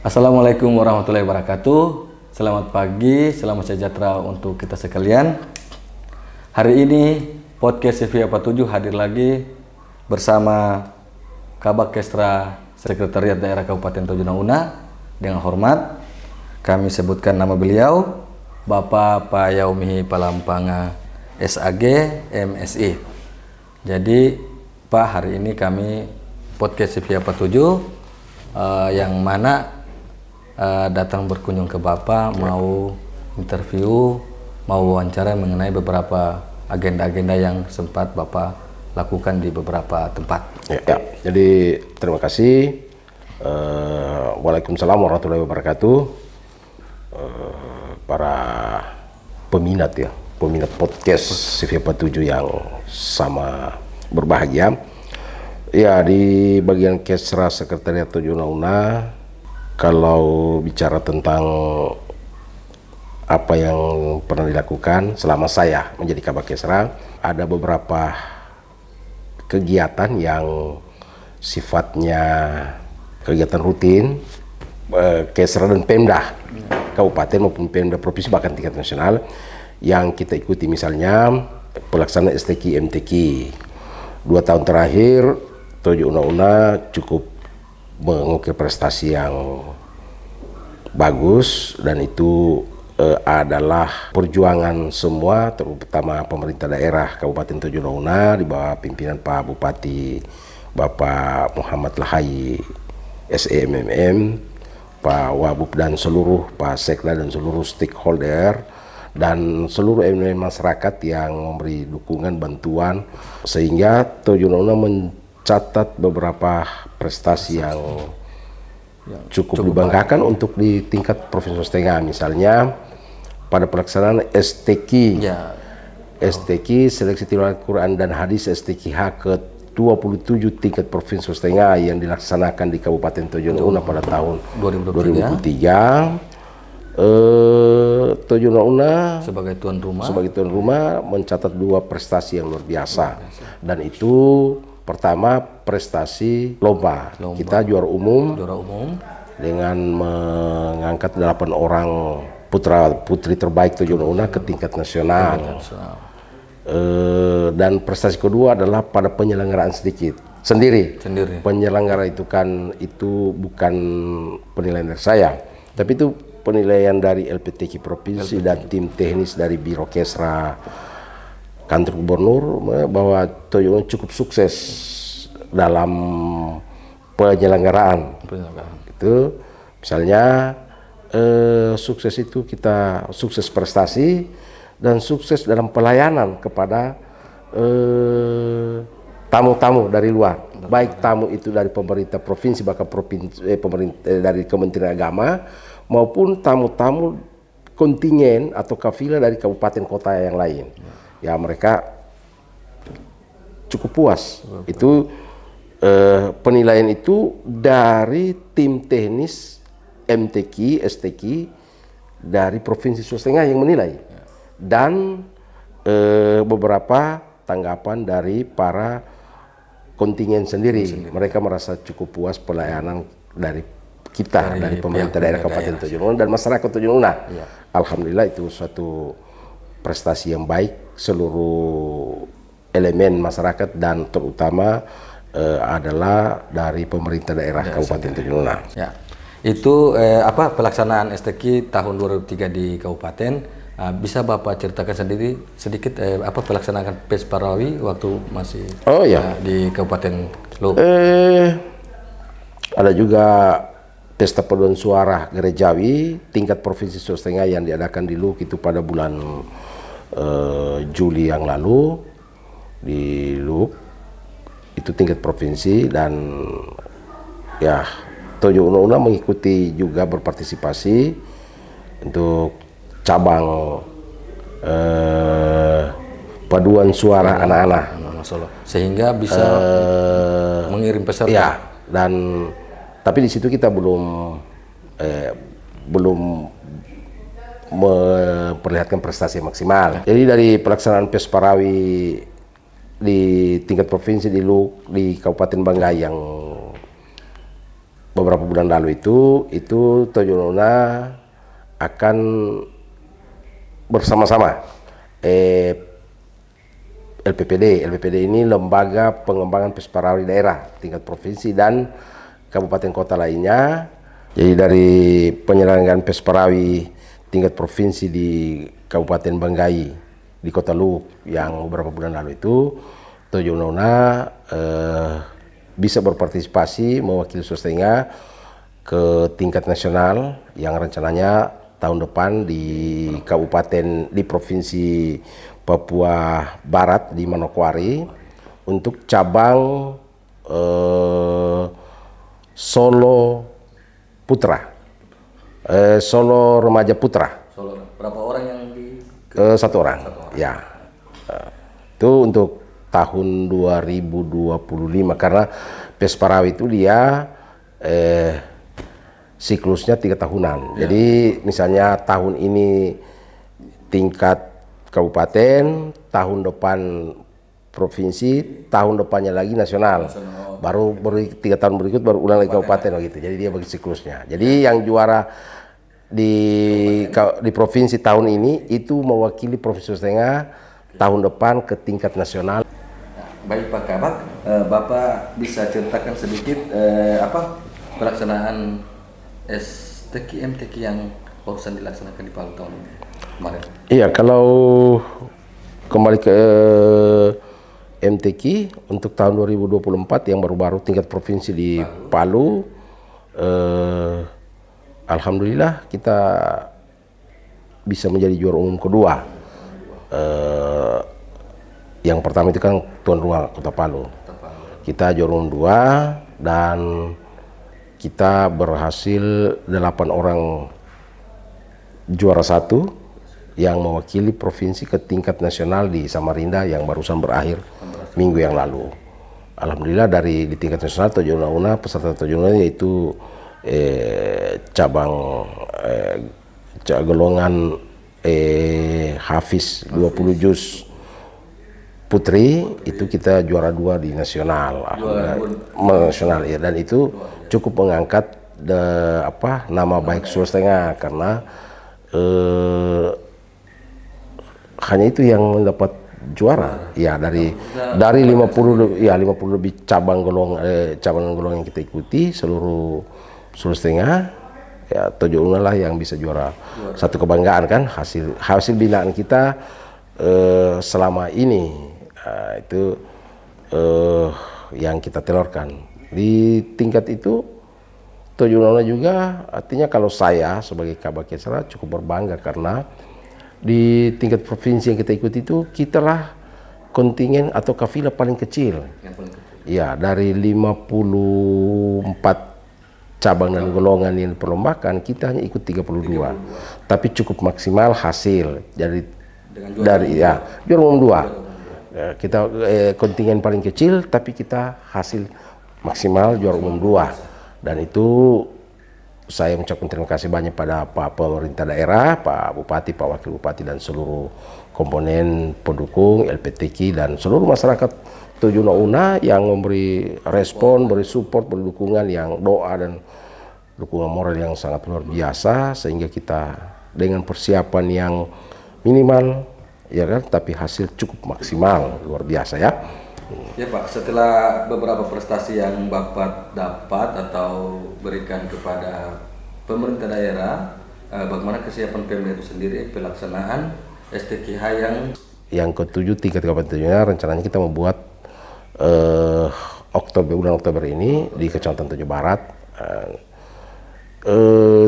Assalamualaikum warahmatullahi wabarakatuh. Selamat pagi, selamat sejahtera untuk kita sekalian. Hari ini podcast CV 47 hadir lagi bersama Kabak Kesra Sekretariat Daerah Kabupaten Tojo Una. Dengan hormat kami sebutkan nama beliau, Bapak Payaumihi Palampanga SAG MSI. Jadi Pak, hari ini kami podcast CV 47 yang mana datang berkunjung ke Bapak, mau interview, mau wawancara mengenai beberapa agenda-agenda yang sempat Bapak lakukan di beberapa tempat. Ya, jadi terima kasih. Waalaikumsalam warahmatullahi wabarakatuh. Para peminat podcast CV47 yang sama berbahagia. Ya, di bagian Kesra Sekretariat Tojo Una, kalau bicara tentang apa yang pernah dilakukan selama saya menjadi Kabak Kesra, ada beberapa kegiatan yang sifatnya kegiatan rutin Kesra dan Pemda Kabupaten maupun Pemda Provinsi bahkan tingkat nasional yang kita ikuti, misalnya pelaksanaan STQ MTQ 2 tahun terakhir. Tojo Una cukup mengukir prestasi yang bagus, dan itu adalah perjuangan semua, terutama pemerintah daerah Kabupaten Tojo Una di bawah pimpinan Pak Bupati Bapak Muhammad Lahai SEMMM, Pak Wabub dan seluruh Pak Sekda dan seluruh stakeholder dan seluruh elemen masyarakat yang memberi dukungan bantuan, sehingga Tojo Una mencatat beberapa prestasi yang cukup dibanggakan untuk di tingkat Provinsi Tengah. Misalnya pada pelaksanaan STQ STQ Seleksi Tilawah Quran dan Hadis STQH ke-27 tingkat Provinsi Tengah yang dilaksanakan di Kabupaten Tojo Una pada tahun 2023. Tojo Una sebagai tuan rumah mencatat 2 prestasi yang luar biasa. Dan itu pertama prestasi lomba. Kita juara umum dengan mengangkat 8 orang putra putri terbaik Tojo Una ke tingkat nasional. Dan prestasi kedua adalah pada penyelenggaraan sendiri. Penyelenggara itu bukan penilaian dari saya, tapi itu penilaian dari LPTQ Provinsi dan tim teknis dari Biro Kesra Kantor Gubernur, bahwa Tojo Una cukup sukses dalam penyelenggaraan. Itu misalnya sukses itu kita sukses prestasi dan sukses dalam pelayanan kepada tamu-tamu dari luar, baik tamu itu dari pemerintah provinsi, bahkan dari Kementerian Agama, maupun tamu-tamu kontingen atau kafilah dari kabupaten kota yang lain. Ya, mereka cukup puas. Itu penilaian itu dari tim teknis MTQ, STQ dari Provinsi Sulawesi Tengah yang menilai, dan beberapa tanggapan dari para kontingen sendiri. Mereka merasa cukup puas pelayanan dari kita, dari pemerintah daerah Kabupaten Tojo Una dan masyarakat Tojo Una. Alhamdulillah, itu suatu prestasi yang baik seluruh elemen masyarakat, dan terutama adalah dari pemerintah daerah Kabupaten Tojo Una. Ya. Itu pelaksanaan STQ tahun 2003 di kabupaten. Bisa Bapak ceritakan sedikit pelaksanaan PES Parawi waktu masih di Kabupaten Luhuk? Ada juga Pesta Paduan Suara Gerejawi tingkat Provinsi Sulawesi Tengah yang diadakan di Luhuk itu pada bulan Juli yang lalu di Luhuk. Itu tingkat provinsi, dan ya Tojo Una mengikuti juga berpartisipasi untuk cabang paduan suara anak-anak Solo, sehingga bisa mengirim peserta. Ya, tapi di situ kita belum memperlihatkan prestasi yang maksimal. Jadi dari pelaksanaan PES Parawi di tingkat provinsi di Kabupaten Banggai yang beberapa bulan lalu itu Tojo Nona akan bersama-sama LPPD ini lembaga pengembangan Pesparawi daerah tingkat provinsi dan kabupaten kota lainnya. Jadi dari penyelenggaraan Pesparawi tingkat provinsi di Kabupaten Banggai di Kota Luwu yang beberapa bulan lalu itu, Tojo Nona bisa berpartisipasi mewakili Sulawesi ke tingkat nasional yang rencananya tahun depan di Provinsi Papua Barat di Manokwari untuk cabang Solo Putra, Solo Remaja Putra. Solo, berapa orang yang Satu orang. Ya. Itu untuk tahun 2025 karena Pesparawi itu dia siklusnya 3 tahunan. Ya. Jadi misalnya tahun ini tingkat kabupaten, tahun depan provinsi, tahun depannya lagi nasional. Baru 3 tahun berikut baru ulang lagi kabupaten begitu. Jadi dia bagi siklusnya. Jadi yang juara di provinsi tahun ini itu mewakili Provinsi Sulawesi Tengah tahun depan ke tingkat nasional. Baik Pak Kabak, Bapak bisa ceritakan sedikit pelaksanaan STQ MTQ yang barusan dilaksanakan di Palu tahun ini kemarin? Iya, kalau kembali ke MTQ untuk tahun 2024 yang baru-baru tingkat provinsi di Palu, alhamdulillah kita bisa menjadi juara umum kedua. Yang pertama itu kan tuan rumah Kota Palu. Kita juara umum 2 dan kita berhasil 8 orang juara 1 yang mewakili provinsi ke tingkat nasional di Samarinda yang barusan berakhir minggu yang lalu. Alhamdulillah di tingkat nasional Tojo Nona, peserta Tojo Nona yaitu cabang golongan Hafiz 20 juz putri itu kita juara 2 di nasional, nasional ya, dan itu cukup mengangkat nama baik Sulawesi Tengah karena hanya itu yang mendapat juara ya dari 50 lebih cabang golongan yang kita ikuti seluruh Sulawesi Tengah. Ya, Tojo Nona lah yang bisa juara. Satu kebanggaan kan hasil binaan kita selama ini. Itu yang kita telurkan di tingkat itu. Tojo Nona juga artinya kalau saya sebagai Kabak Kesra cukup berbangga karena di tingkat provinsi yang kita ikuti itu kita lah kontingen atau kafilah paling kecil. Ya, dari 54 cabang dan golongan yang diperlombakan kita hanya ikut 32. Tapi cukup maksimal hasil dari juara umum 2. Kita kontingen paling kecil tapi kita hasil maksimal juara umum 2. Dan itu saya mengucapkan terima kasih banyak pada Pak Pemerintah Daerah, Pak Bupati, Pak Wakil Bupati dan seluruh komponen pendukung LPTQ dan seluruh masyarakat Tojo Nona yang memberi respon, beri support, beri dukungan yang doa dan dukungan moral yang sangat luar biasa sehingga kita dengan persiapan yang minimal ya kan, tapi hasil cukup maksimal luar biasa ya. Ya Pak, setelah beberapa prestasi yang Bapak dapat atau berikan kepada pemerintah daerah, bagaimana kesiapan Pemda itu sendiri pelaksanaan STQH yang ke-7 tingkat kabupaten rencananya kita membuat bulan Oktober ini di Kecamatan Tojo Barat.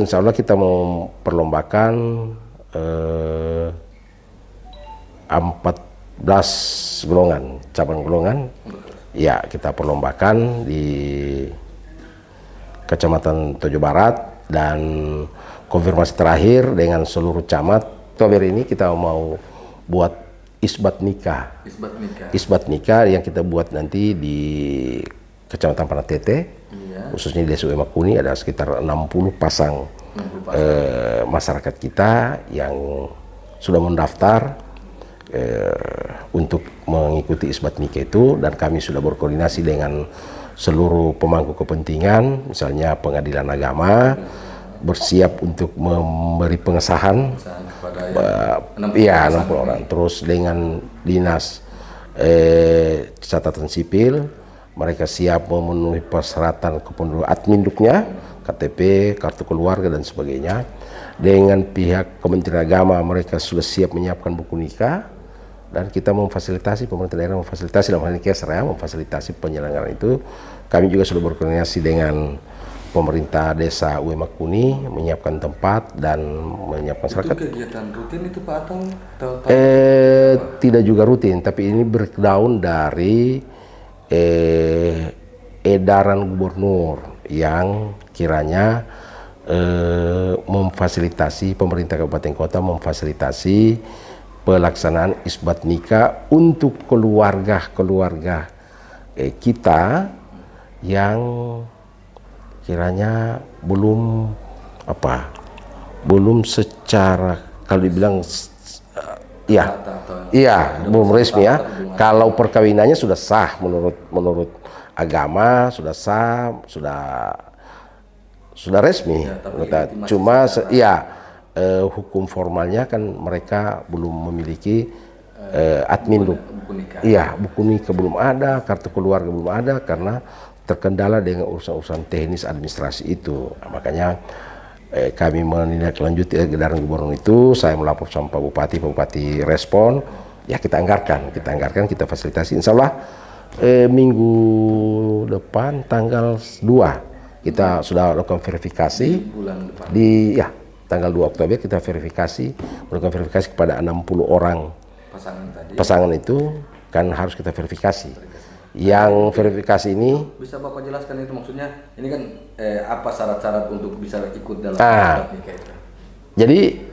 Insya Allah kita mau perlombakan 14 golongan, cabang golongan. Ya, kita perlombakan di Kecamatan Tojo Barat dan konfirmasi terakhir dengan seluruh camat. Oktober ini kita mau buat isbat nikah yang kita buat nanti di Kecamatan Panatete, khususnya di Desa Emakuni ada sekitar 60 pasang masyarakat kita yang sudah mendaftar untuk mengikuti isbat nikah itu, dan kami sudah berkoordinasi dengan seluruh pemangku kepentingan, misalnya pengadilan agama, bersiap untuk memberi pengesahan kepada 60 orang. Terus dengan dinas catatan sipil, mereka siap memenuhi persyaratan kependudukan adminduknya, KTP, kartu keluarga dan sebagainya. Dengan pihak Kementerian Agama, mereka sudah siap menyiapkan buku nikah, dan kita memfasilitasi, pemerintah daerah memfasilitasi, dalam hal ini Keser ya, memfasilitasi penyelenggaraan itu. Kami juga sudah berkoordinasi dengan pemerintah desa UE Makuni, menyiapkan tempat dan menyiapkan masyarakat. Itu kegiatan rutin itu Pak atau tidak juga rutin, tapi ini berdaun dari edaran gubernur yang kiranya memfasilitasi, pemerintah kabupaten kota memfasilitasi pelaksanaan isbat nikah untuk keluarga-keluarga kita yang kiranya belum secara, kalau dibilang belum resmi ya. Kalau perkawinannya sudah sah menurut agama, sudah sah, sudah resmi. Cuma hukum formalnya kan mereka belum memiliki adminduk. Buku nikah belum ada, kartu keluarga belum ada karena terkendala dengan urusan-urusan teknis administrasi itu. Makanya kami menindaklanjuti edaran gubernur itu. Saya melapor sama Pak Bupati respon, ya kita anggarkan, kita fasilitasi. Insya Allah minggu depan tanggal 2 kita sudah lakukan verifikasi. Tanggal 2 Oktober kita melakukan verifikasi kepada 60 orang pasangan itu, kan harus kita verifikasi. Yang verifikasi ini bisa Bapak jelaskan itu maksudnya, ini kan apa syarat-syarat untuk bisa ikut dalam isbat nikah itu? Jadi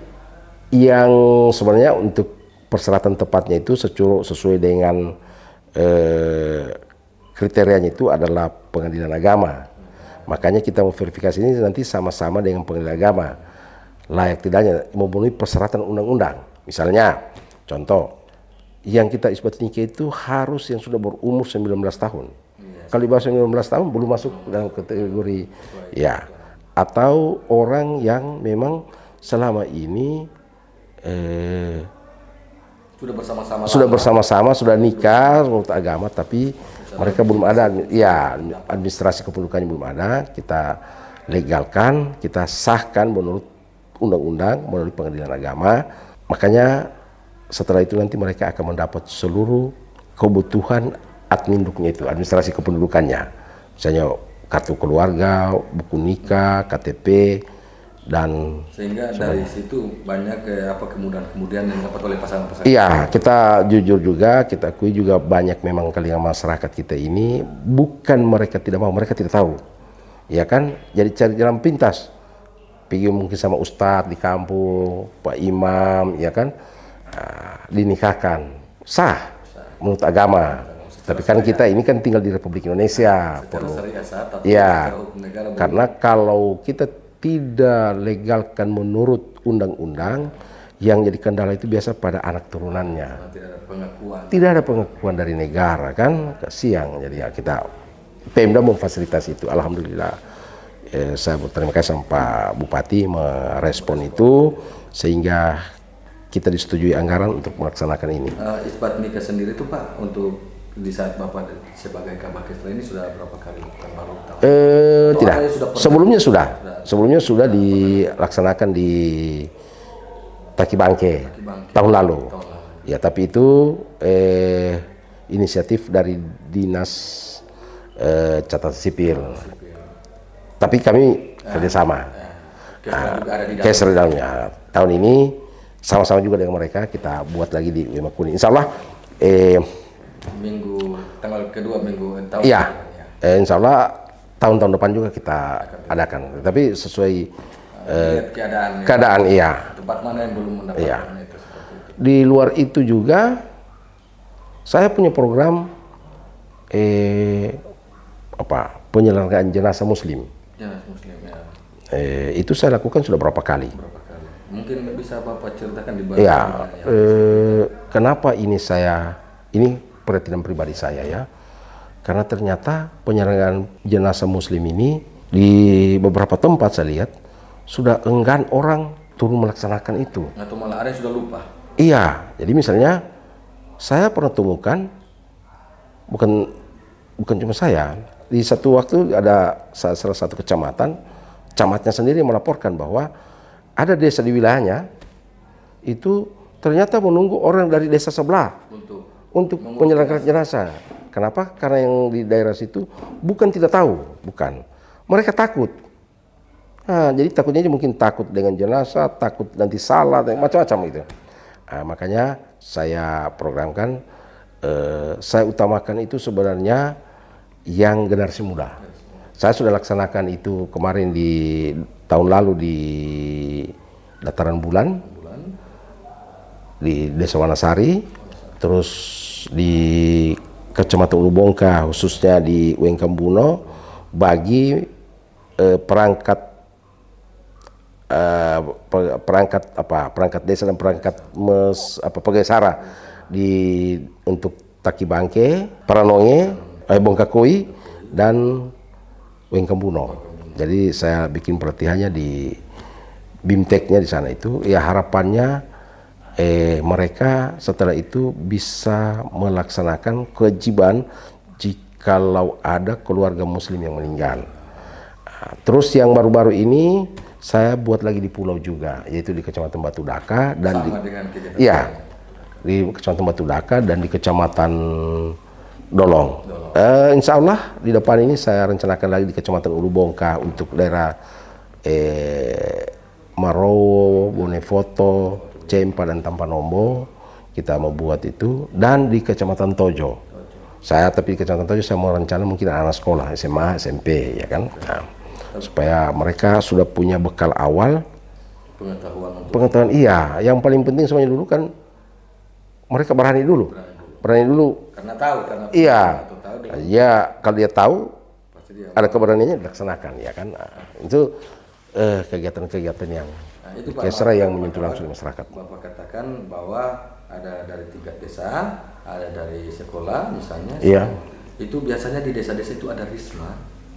yang sebenarnya untuk persyaratan tepatnya itu sesuai dengan kriterianya itu adalah pengadilan agama. Makanya kita mau verifikasi ini nanti sama-sama dengan pengadilan agama, layak tidaknya memenuhi persyaratan undang-undang. Misalnya contoh, yang kita isbat nikah itu harus yang sudah berumur 19 tahun. Kalau di bawah 19 tahun belum masuk dalam kategori atau orang yang memang selama ini sudah bersama-sama, sudah nikah menurut agama, tapi mereka belum ada administrasi kependudukannya belum ada. Kita legalkan, kita sahkan menurut undang-undang melalui pengadilan agama. Makanya setelah itu nanti mereka akan mendapat seluruh kebutuhan adminduknya itu, administrasi kependudukannya. Misalnya kartu keluarga, buku nikah, KTP, dan sehingga dari situ banyak kemudahan-kemudahan yang dapat oleh pasangan-pasangan. Iya, kita jujur juga, kita akui juga banyak memang kalian masyarakat kita ini bukan mereka tidak mau, mereka tidak tahu. Ya kan, jadi cari jalan pintas. Pergi mungkin sama ustadz di kampung, Pak Imam, ya kan, dinikahkan, sah menurut agama. Tapi kan kita ini kan tinggal di Republik Indonesia, karena kalau kita tidak legalkan menurut undang-undang, yang jadi kendala itu biasa pada anak turunannya. Tidak ada pengakuan dari negara, kan kasihan. Jadi ya kita Pemda memfasilitasi itu. Alhamdulillah, saya berterima kasih sama Pak Bupati merespon itu sehingga kita disetujui anggaran untuk melaksanakan ini. Isbat nikah sendiri itu Pak, untuk di saat Bapak sebagai Kabak Kesra ini sudah berapa kali baru? Tidak. Sebelumnya sudah dilaksanakan di Taki Bangke tahun lalu. Ya, tapi itu inisiatif dari dinas catatan sipil. Tapi kami kerjasama. Kesra di dalamnya. Tahun ini sama-sama juga dengan mereka kita buat lagi di UE Makuni. Insya Allah tanggal kedua minggu tahun. Iya, insya Allah tahun-tahun depan juga kita adakan. Tapi sesuai keadaan iya. Tempat mana yang belum mendapatkan itu, seperti itu. Di luar itu juga saya punya program penyelenggaraan jenazah Muslim. Jenazah Muslim ya. Itu saya lakukan sudah berapa kali. Mungkin bisa Bapak ceritakan di ya, kenapa ini perhatian pribadi saya ya. Karena ternyata penyelenggaraan jenazah muslim ini di beberapa tempat saya lihat sudah enggan orang turun melaksanakan itu. Atau malah ada yang sudah lupa. Iya, jadi misalnya saya pernah temukan, bukan cuma saya, di satu waktu ada salah satu kecamatan, camatnya sendiri melaporkan bahwa ada desa di wilayahnya itu ternyata menunggu orang dari desa sebelah untuk penyelenggaraan jenazah. Kenapa? Karena yang di daerah situ bukan tidak tahu, bukan. Mereka takut. Nah, jadi takutnya mungkin takut dengan jenazah, takut nanti salah, macam-macam itu. Nah, makanya saya programkan, saya utamakan itu sebenarnya yang generasi muda. Saya sudah laksanakan itu kemarin di tahun lalu di Dataran Bulan, di Desa Wanasari, terus di Kecamatan Ulubongka, khususnya di Wengkambuno, bagi perangkat desa dan perangkat Pegaisara untuk Taki Bangke, Paranonge, Bongkakoi dan Wengkambuno. Jadi saya bikin pelatihannya di BIMTEK-nya di sana itu. Ya harapannya mereka setelah itu bisa melaksanakan kewajiban jikalau ada keluarga muslim yang meninggal. Terus yang baru-baru ini saya buat lagi di pulau juga, yaitu di Kecamatan Batu Daka dan di Kecamatan Batu Daka dan di Kecamatan Dolong. Insya Allah di depan ini saya rencanakan lagi di Kecamatan Ulubongka untuk daerah Marowo, Bonefoto, Cempa dan Tampanombo kita mau buat itu, dan di Kecamatan Tojo. Tapi di Kecamatan Tojo saya mau rencana mungkin anak sekolah SMA, SMP ya kan. Nah, supaya mereka sudah punya bekal awal pengetahuan. Iya, yang paling penting semuanya dulu kan mereka berani dulu karena tahu kalau dia tahu ada keberaniannya dilaksanakan ya kan. Nah, itu kegiatan-kegiatan yang yang menyentuh langsung masyarakat. Bapak katakan bahwa ada dari 3 desa, ada dari sekolah misalnya. Iya. Itu biasanya di desa-desa itu ada risma.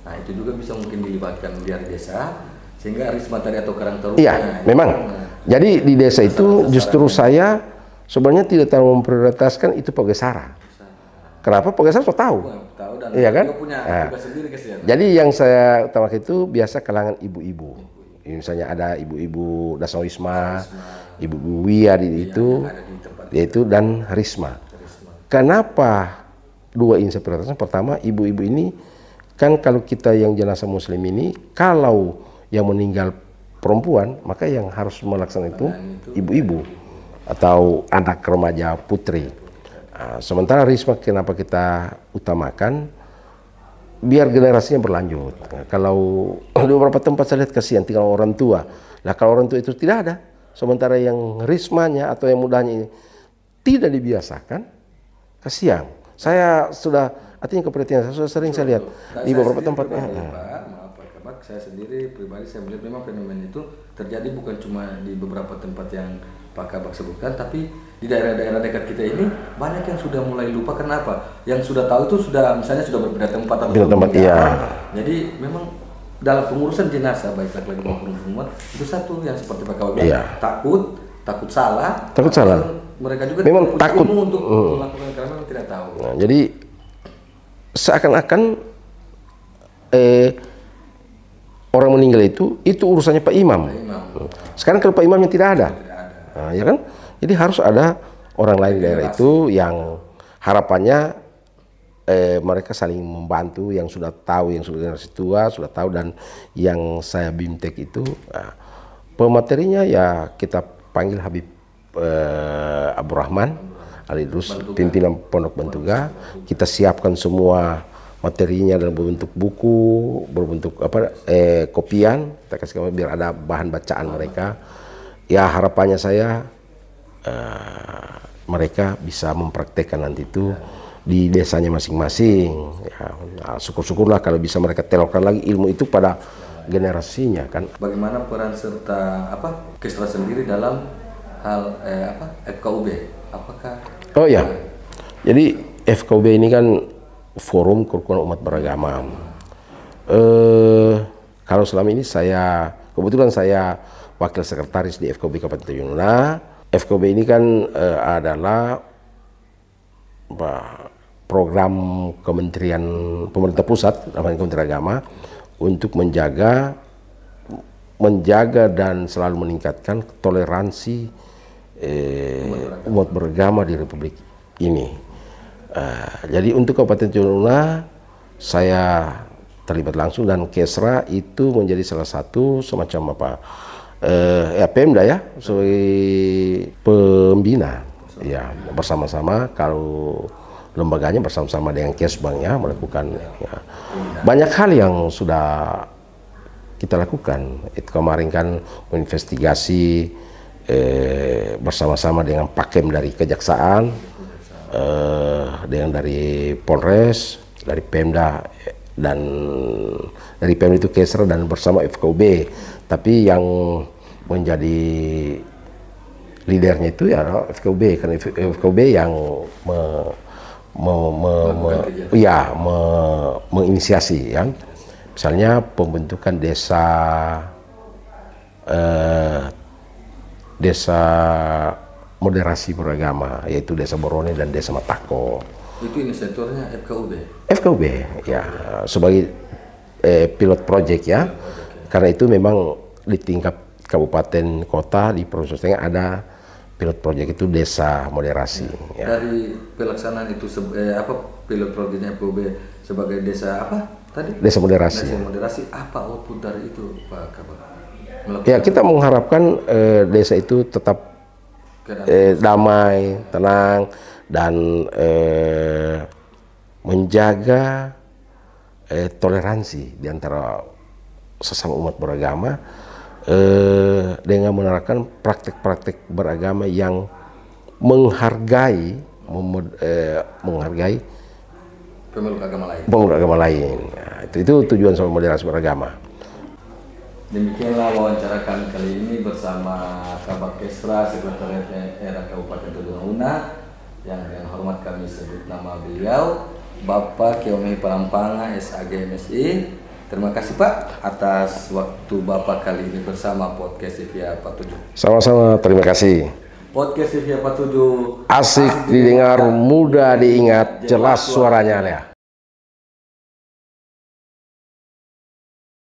Nah itu juga bisa mungkin dilibatkan dari desa sehingga risma tadi atau karang taruna. Iya, memang. Jadi di desa itu justru saya sebenarnya tidak terlalu memprioritaskan itu Pegaisara. Kenapa? Pegaisara sudah tahu. Dan iya kan? Punya tugas sendiri kesehatan. Jadi yang saya utamakan itu biasa kalangan ibu-ibu. Misalnya ada ibu-ibu Dasawisma, ibu-ibu Wia itu, yaitu dan Risma. Kenapa 2 ini saya prioritaskan? Pertama, ibu-ibu ini kan kalau kita yang jenazah muslim ini, kalau yang meninggal perempuan, maka yang harus melaksanakan itu ibu-ibu atau anak remaja putri. Nah, sementara Risma kenapa kita utamakan? Biar generasinya berlanjut. Nah, kalau di beberapa tempat saya lihat kasihan tinggal orang tua. Nah kalau orang tua itu tidak ada, sementara yang rismanya atau yang mudanya ini tidak dibiasakan, kasihan. Saya sudah, artinya keperhatian saya sudah sering saya lihat di beberapa tempat. Maaf, saya sendiri pribadi saya melihat memang fenomena itu terjadi bukan cuma di beberapa tempat yang Pak Kabak sebutkan, tapi di daerah-daerah dekat kita ini banyak yang sudah mulai lupa. Kenapa? Yang sudah tahu itu sudah misalnya sudah berbeda tempat atau iya. Jadi memang dalam pengurusan jenazah baik laki-laki maupun perempuan itu satu yang seperti Pak Kabak bilang, takut salah. Mereka juga memang takut untuk melakukan karena memang tidak tahu. Nah, jadi seakan-akan orang meninggal itu urusannya Pak Imam. Sekarang kalau Pak Imamnya tidak ada. Nah, ya kan? Jadi harus ada orang lain di daerah itu yang harapannya mereka saling membantu, yang sudah tahu, yang sudah generasi tua sudah tahu, dan yang saya BIMTEK itu pematerinya ya kita panggil Habib Abdurrahman Alidrus, pimpinan Pondok Bentuga. Kita siapkan semua materinya dalam berbentuk buku, berbentuk kopian, kita kasih biar ada bahan bacaan mereka. Ya harapannya saya mereka bisa mempraktekkan nanti itu di desanya masing-masing. Ya, nah, syukur-syukurlah kalau bisa mereka telurkan lagi ilmu itu pada generasinya kan. Bagaimana peran serta Kestra sendiri dalam hal FKUB? Apakah? Oh ya, jadi FKUB ini kan Forum Kerukunan Umat Beragama. Kalau selama ini kebetulan saya wakil sekretaris di FKUB Kabupaten Tanjung Una. FKUB ini kan adalah program Kementerian Pemerintah Pusat, namanya Kementerian Agama, untuk menjaga dan selalu meningkatkan toleransi umat beragama di Republik ini. Jadi untuk Kabupaten Tanjung Una saya terlibat langsung, dan Kesra itu menjadi salah satu semacam Pemda ya, sebagai pembina ya, bersama-sama. Kalau lembaganya bersama-sama dengan Kesbangnya melakukan ya, banyak hal yang sudah kita lakukan. Itu kemarin kan menginvestigasi bersama-sama dengan Pakem dari Kejaksaan, dengan dari Polres, dari Pemda, dan dari Pemda itu Kesra dan bersama FKUB. Tapi yang menjadi leadernya itu ya FKUB, karena FKUB yang menginisiasi ya. Misalnya pembentukan desa moderasi beragama, yaitu Desa Borone dan Desa Matako. Itu inisiatornya FKUB? FKUB, ya, sebagai pilot project ya. Karena itu memang di tingkat kabupaten kota di Provinsi Tengah ada pilot project itu desa moderasi. Ya. Dari pelaksanaan itu pilot projectnya FKUB sebagai desa apa tadi? Desa moderasi. Desa moderasi, apa output dari itu Pak Kabak? Ya, kita mengharapkan desa itu tetap damai, tenang, dan menjaga toleransi di antara sesama umat beragama, dengan menerapkan praktek-praktek beragama yang menghargai pemeluk agama lain. Nah, itu tujuan sama moderasi beragama. Demikianlah wawancara kami kali ini bersama Kabak Kesra Sekretariat Daerah Kabupaten Tanjung Una, yang dengan hormat kami sebut nama beliau Bapak Keomi Palampanga SAG MSI. Terima kasih Pak atas waktu Bapak kali ini bersama Podcast CVA 47. Sama-sama, terima kasih. Podcast CVA 47 asik didengar, mudah diingat, jelas suaranya ya.